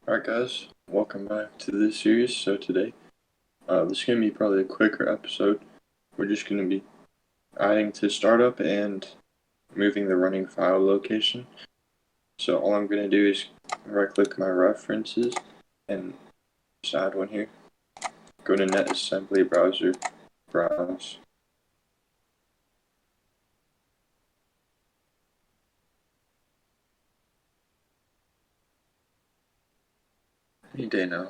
Alright guys, welcome back to this series. So today, this is going to be probably a quicker episode. We're just going to be adding to startup and moving the running file location. So all I'm going to do is right click my references and just add one here. Go to NetAssembly browser, browse. Any day now.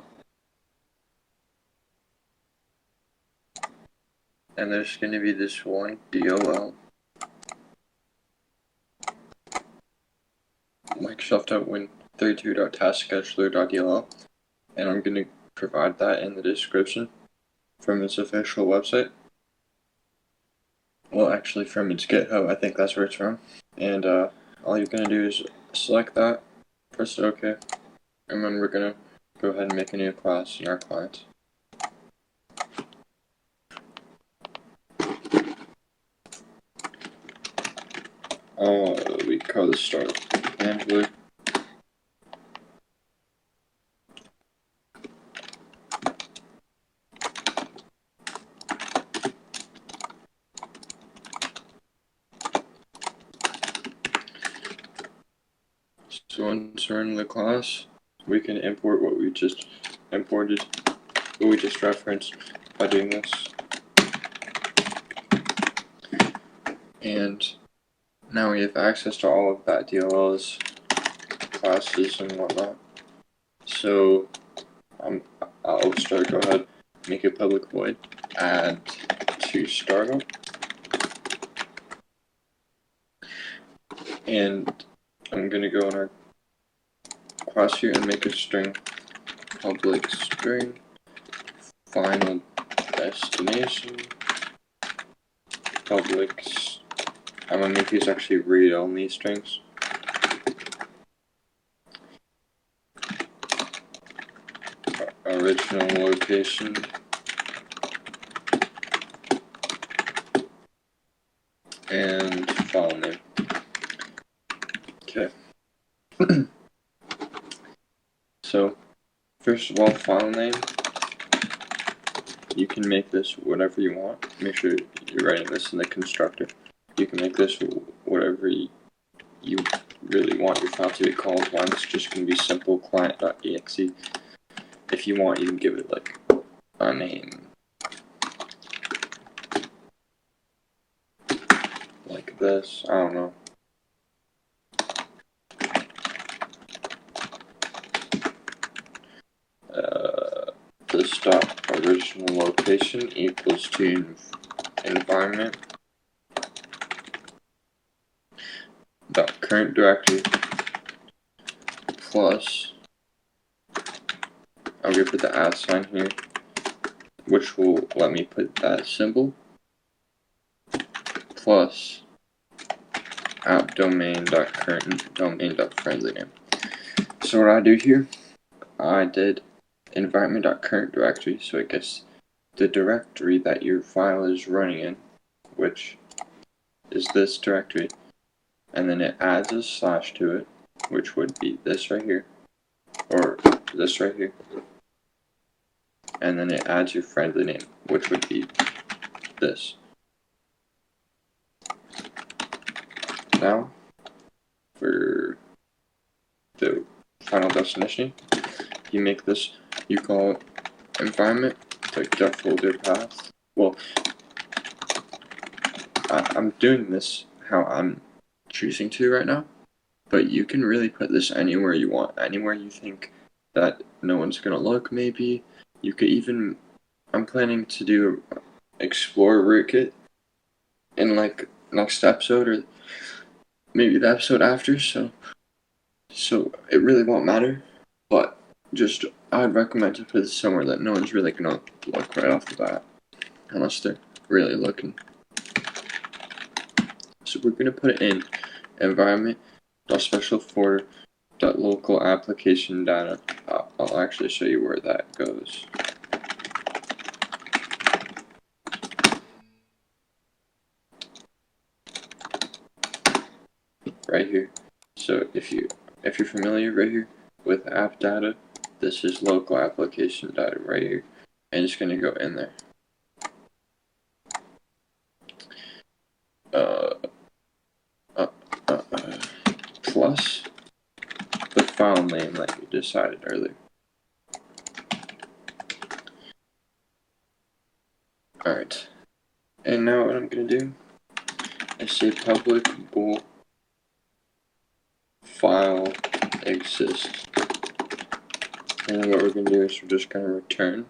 And there's going to be this one DLL. Microsoft Win32.taskscheduler.dll, and I'm going to provide that in the description from its official website. Well, actually from its GitHub, I think that's where it's from. And all you're going to do is select that, press OK, and then we're going to go ahead and make a new class in our client. We call this startup handler. So once we're in the class, we can import what we just imported, what we just referenced by doing this. And now we have access to all of that DLL's classes and whatnot. So I'll start. Go ahead, make a public void, add to startup, and I'm gonna go in our class here and make a string, public string, final destination, public. I'm gonna make these actually read-only strings. Original location, and file name. Okay. So, first of all, file name. You can make this whatever you want. Make sure you're writing this in the constructor. You can make this whatever you really want your file to be called. Mine's just going to be simple client.exe. If you want, you can give it like a name. Like this, I don't know. This dot original location equals to environment dot current directory plus, I'm going to put the @ sign here, which will let me put that symbol, plus app domain.current domain.friendly name. So what I do here, I did environment.current directory, so I guess the directory that your file is running in, which is this directory, and then it adds a slash to it, which would be this right here, or this right here, and then it adds your friendly name, which would be this. Now, for the final destination, you make this, you call it environment, like get folder path. Well, I'm doing this how I'm choosing to right now, but you can really put this anywhere you want, anywhere you think that no one's gonna look. Maybe you could even, I'm planning to do explore rootkit in like next episode or maybe the episode after, so it really won't matter, but just I'd recommend to put it somewhere that no one's really gonna look right off the bat, unless they're really looking. So we're gonna put it in environment.specialfolder.local application data. I'll actually show you where that goes. Right here. So if you're familiar right here with app data, this is local application data right here, and it's going to go in there. Plus the file name that we decided earlier. Alright, and now what I'm going to do is say public bool file exists. And what we're going to do is we're just going to return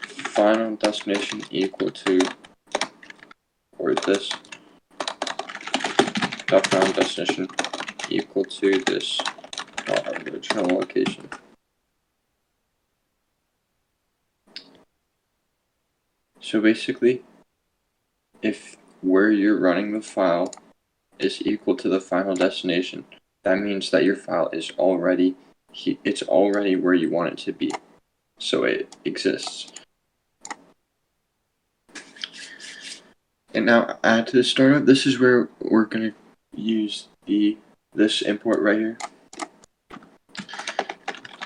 final destination equal to, or this dot final destination equal to this original location. So basically, if where you're running the file is equal to the final destination, that means that your file is already where you want it to be, so it exists. And now add to the startup. This is where we're gonna use this import right here.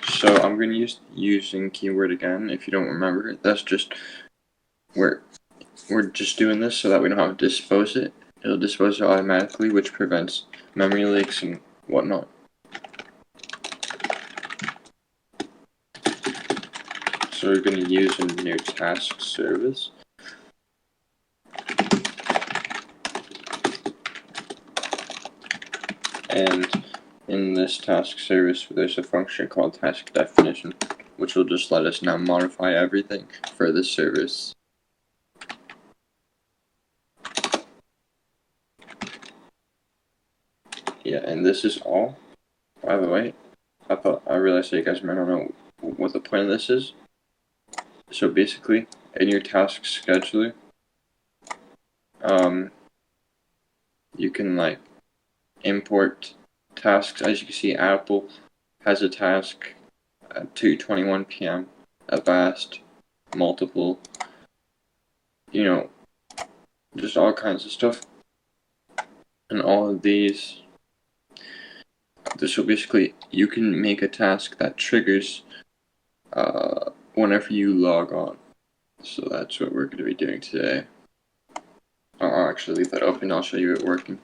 So I'm gonna use using keyword again. If you don't remember it, that's just we're just doing this so that we don't have to dispose it. It'll dispose it automatically, which prevents memory leaks and whatnot. So we're going to use a new task service. And in this task service, there's a function called task definition, which will just let us now modify everything for this service. Yeah, and this is all. By the way, I realized that you guys might not know what the point of this is. So basically, in your task scheduler, you can like import tasks. As you can see, Apple has a task at 2:21 p.m. Avast, multiple, just all kinds of stuff. And all of these, so basically, you can make a task that triggers whenever you log on. So that's what we're going to be doing today. I'll actually leave that open. I'll show you it working.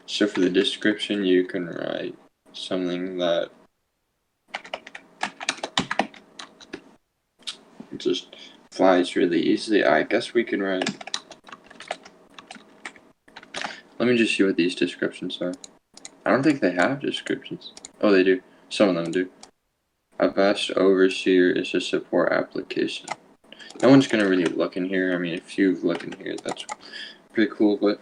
So for the description, you can write something that just flies really easily. I guess we can write. Let me just see what these descriptions are. I don't think they have descriptions. Oh, they do. Some of them do. Avast Overseer is a support application. No one's gonna really look in here. I mean, if you look in here, that's pretty cool,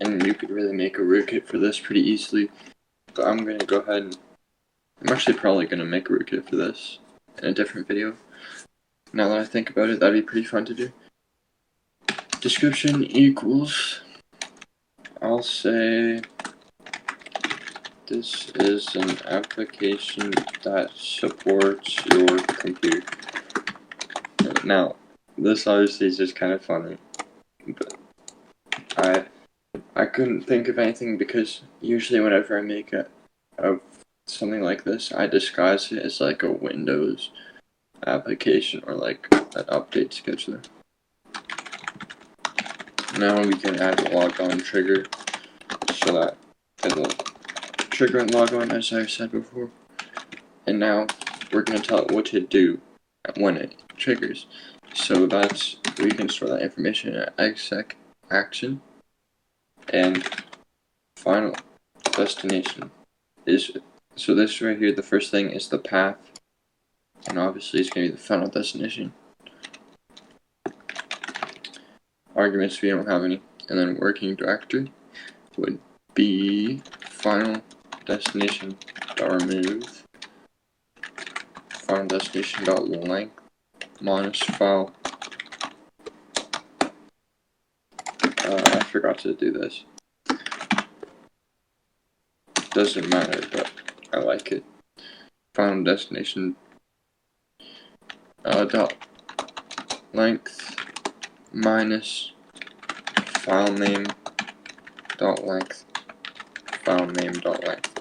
and you could really make a rootkit for this pretty easily. But I'm gonna go ahead and I'm actually probably gonna make a rootkit for this in a different video. Now that I think about it, that'd be pretty fun to do. Description equals, I'll say this is an application that supports your computer. Now, this obviously is just kind of funny, but I couldn't think of anything because usually whenever I make something like this, I disguise it as like a Windows application or like an update scheduler. Now we can add a logon trigger so that it'll trigger and log on, as I said before. And now we're going to tell it what to do when it triggers. So we can store that information at exec action, and final destination is, so this right here, the first thing is the path, and obviously it's going to be the final destination. Arguments, we don't have any, and then working directory would be final destination .remove, final destination .length minus file. I forgot to do this. Doesn't matter, but I like it. Final destination dot length minus file name dot length, file name dot length.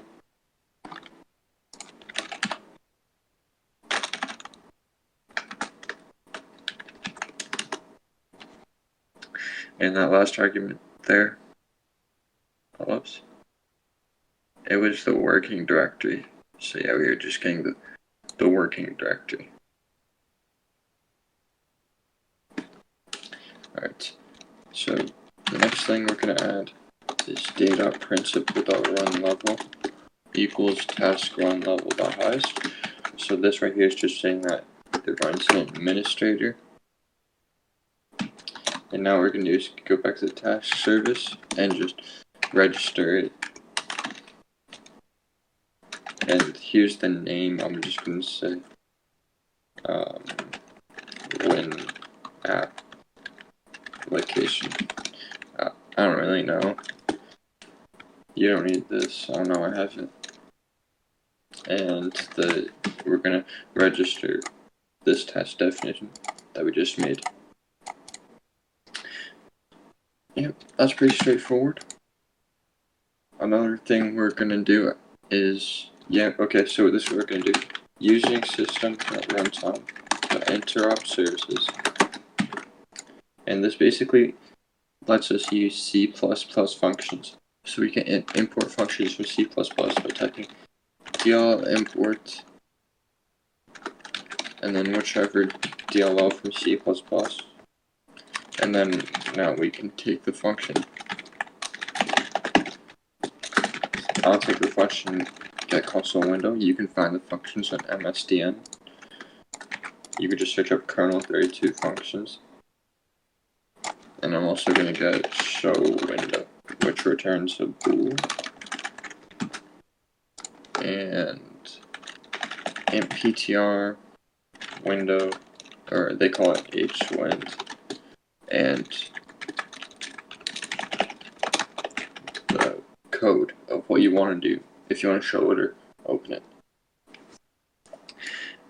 And that last argument there, oops, it was the working directory. So yeah, we were just getting the working directory. Alright, so the next thing we're going to add is data.principal.run level equals task run level dot highest. So this right here is just saying that it runs an administrator. And now what we're going to do is go back to the task service and just register it. And here's the name. I'm just going to say Win application. I don't really know. You don't need this. I don't know. I have it. And we're going to register this task definition that we just made. Yep, that's pretty straightforward. Another thing we're going to do is, so this is what we're going to do. Using system at runtime to interrupt services. And this basically lets us use C++ functions. So we can import functions from C++ by typing dl import and then whichever DLL from C++. And then now we can take the function. I'll take the function get console window. You can find the functions on MSDN. You could just search up kernel32 functions. And I'm also going to get show window, which returns a bool. And imptr window, or they call it hwind. And the code of what you want to do, if you want to show it or open it.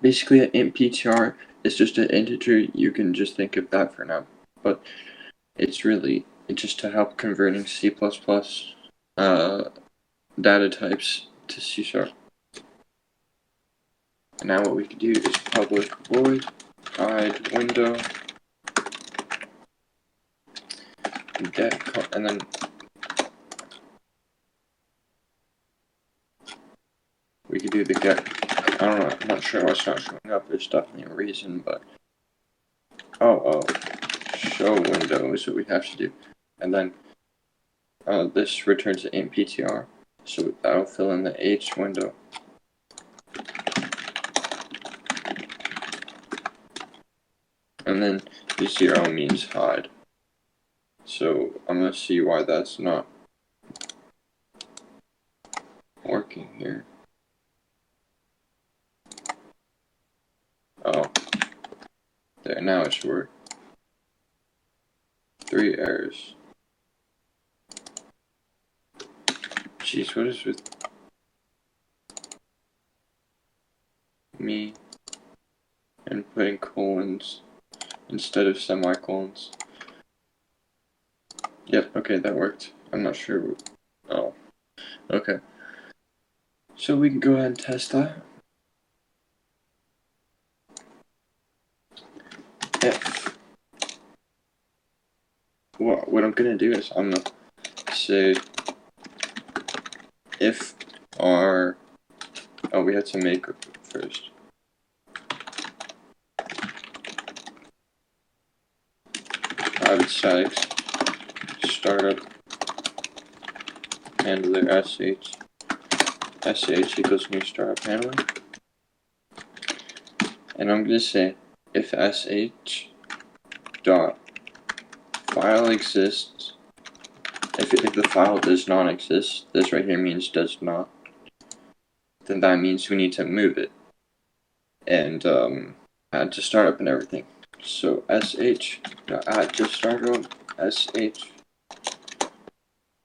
Basically, an imptr is just an integer. You can just think of that for now. But it's just to help converting C++ data types to C#. And now what we can do is public void hide window get, and then we could do the get. I don't know. I'm not sure why it's not showing up. There's definitely a reason, but show window is what we have to do. And then this returns an imptr, so that'll fill in the H window. And then the 0 means hide. So I'm going to see why that's not working here. Oh, there, now it should work. 3 errors. Jeez, what is with me and putting colons instead of semicolons? Yep, okay, that worked. I'm not sure. Oh, okay. So we can go ahead and test that. If what I'm gonna do is I'm gonna say if our we had to make first. Private statics startup handler sh equals new startup handler, and I'm gonna say if sh dot file exists, if the file does not exist, this right here means does not, then that means we need to move it and add to startup and everything. So sh dot add to startup sh.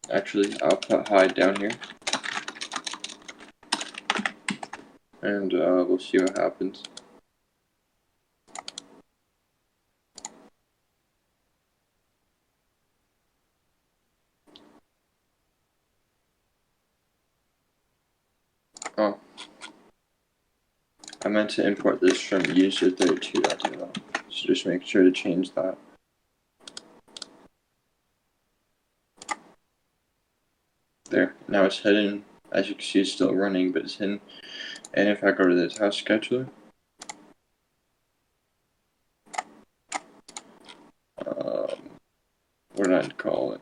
Actually, I'll put hide down here, and we'll see what happens. Oh, I meant to import this from user32.dll, so just make sure to change that. There, now it's hidden. As you can see, it's still running, but it's hidden. And if I go to the task scheduler, what did I call it?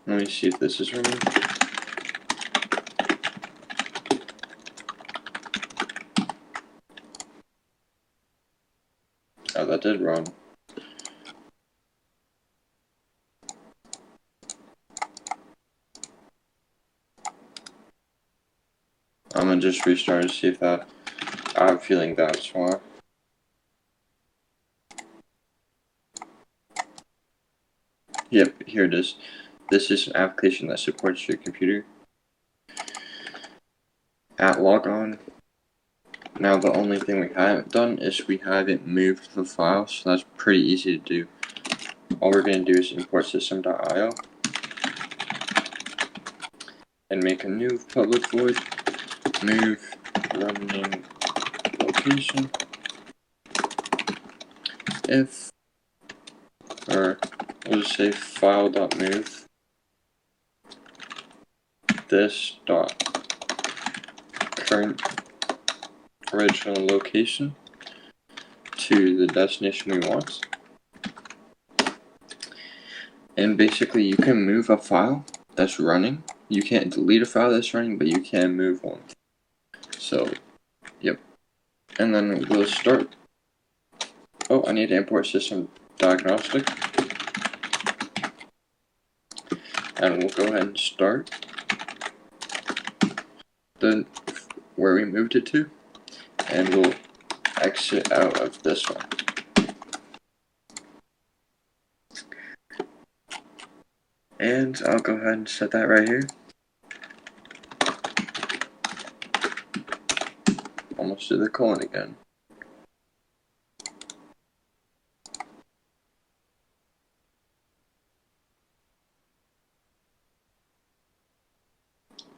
Let me see if this is running. Oh, that did run. I'm gonna just restart to see if that. I have a feeling that's why. Yep, here it is. This is an application that supports your computer. At logon. Now the only thing we haven't done is we haven't moved the file, so that's pretty easy to do. All we're going to do is import system.io and make a new public void, move running location, if, or we'll just say file.move this dot current original location to the destination we want. And basically you can move a file that's running. You can't delete a file that's running, but you can move one. So, yep. And then we'll start. Oh, I need to import system diagnostic. And we'll go ahead and start where we moved it to. And we'll exit out of this one. And I'll go ahead and set that right here. Almost did the colon again.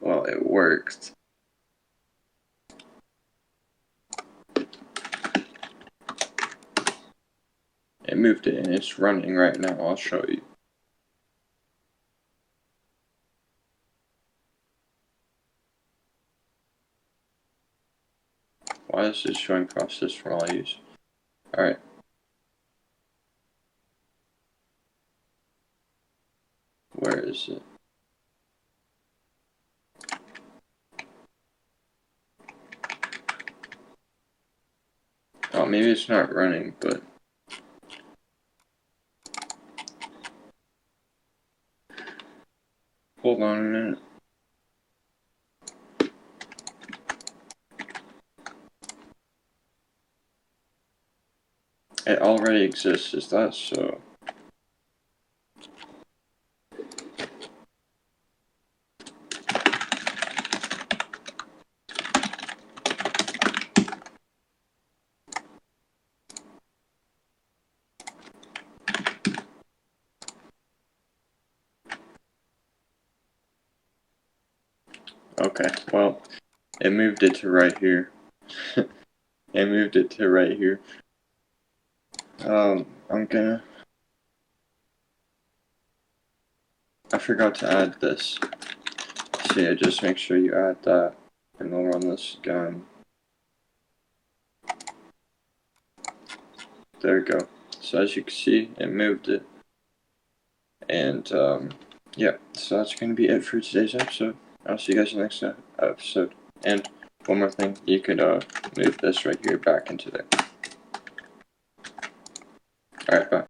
Well, it worked. It moved it and it's running right now. I'll show you. Why is it showing process from all use? Alright. Where is it? Oh, maybe it's not running, but hold on a minute. It already exists, is that so? Okay, well, it moved it to right here. It moved it to right here. I forgot to add this. So yeah, just make sure you add that, and we'll run this again. There we go. So as you can see, it moved it. And yeah, so that's going to be it for today's episode. I'll see you guys in the next episode. And one more thing, you could move this right here back into there. Alright, bye.